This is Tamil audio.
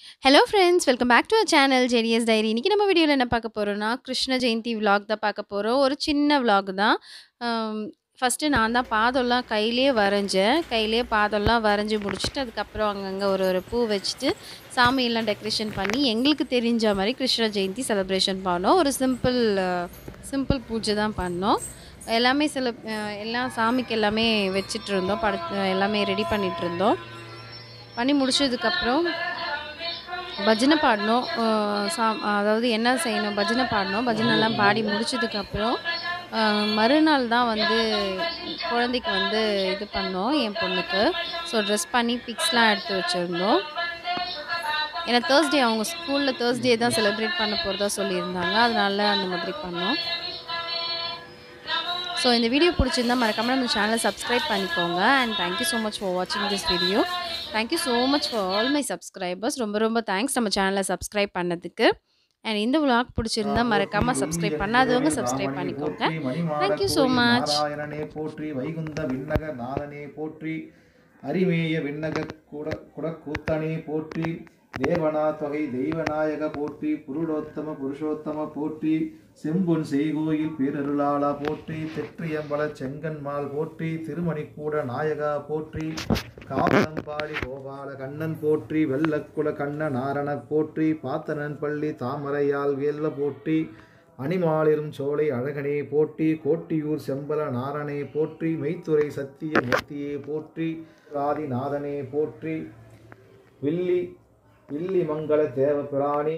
Hello friends, welcome back to our channel genius diary. இன்னைக்கு நம்ம வீடியோல என்ன பார்க்க போறோம்னா, கிருஷ்ண ஜெயந்தி விலாக் தான் பார்க்க போறோம். ஒரு சின்ன விலாக் தான். அம் ஃபர்ஸ்ட்டு நான் தான் பாதம்லாம் கையிலேயே வரைஞ்சேன். கையிலேயே பாதம்லாம் வரைஞ்சு முடிச்சுட்டு, அதுக்கப்புறம் அங்கங்க ஒரு ஒரு பூ வச்சுட்டு, சாமியெல்லாம் டெக்கரேஷன் பண்ணி, எங்களுக்கு தெரிஞ்ச மாரி கிருஷ்ண ஜெயந்தி செலிப்ரேஷன் பண்ணோம். ஒரு சிம்பிள் பூஜை தான் பண்ணோம். எல்லாமே எல்லாம் சாமிக்கு எல்லாமே வச்சுட்ருந்தோம். எல்லாமே ரெடி பண்ணிட்டுருந்தோம். பண்ணி முடிச்சதுக்கப்புறம் பஜனை பாடினோம். அதாவது என்ன செய்யணும், பஜனை பாடினோம். பஜனைலாம் பாடி முடிச்சதுக்கப்புறம், மறுநாள் தான் வந்து குழந்தைக்கு வந்து இது பண்ணோம், என் பொண்ணுக்கு. ஸோ ட்ரெஸ் பண்ணி பிக்ஸ்லாம் எடுத்து வச்சுருந்தோம். ஏன்னா அவங்க ஸ்கூலில் தேர்ஸ்டே தான் செலிப்ரேட் பண்ண போகிறதா சொல்லியிருந்தாங்க. அதனால அந்த மாதிரி பண்ணோம். ஸோ இந்த வீடியோ பிடிச்சிருந்தா மறக்காம நம்ம சேனலை சப்ஸ்கிரைப் பண்ணிக்கோங்க. And thank you so much for வாட்சிங் this video. Thank you so much for all my subscribers. ரொம்ப ரொம்ப தேங்க்ஸ் நம்ம சேனலை சப்ஸ்கிரைப் பண்ணதுக்கு. அண்ட் இந்த விலாக் பிடிச்சிருந்தா போற்றி மறக்காம சப்ஸ்கிரைப் பண்ணாதவங்க உயிரியலில் சப்ஸ்கிரைப் ராமனே பண்ணிக்கோங்க. போற்றி மணிமாட தேங்க்யூ ஸோ கோயில் மச். நாராயணனே போற்றி வைகுந்த விண்ணக நாதனே போற்றி அரிமேய விண்ணக குடக்கூத்தனே போற்றி தேவனா தொகை தெய்வநாயக போற்றி புருடோத்தம புருஷோத்தம போற்றி செம்பொன் செய்கோயில் பேரருளாளா போற்றி தெற்றியம்பல செங்கன்மால் போற்றி திருமணிக்கூட நாயகா போற்றி காவலம்பாடி கோபால கண்ணன் போற்றி வெள்ளக்குல கண்ண நாரண போற்றி பாத்தனன் பள்ளி தாமரையால் வேல்ல போற்றி அணிமாலிரும் சோலை அழகனே போற்றி கோட்டியூர் செம்பல நாரணே போற்றி மெய்த்துறை சத்திய மூர்த்தியே போற்றி ஆதிநாதனே போற்றி வில்லி மங்கள தேவ பிராணி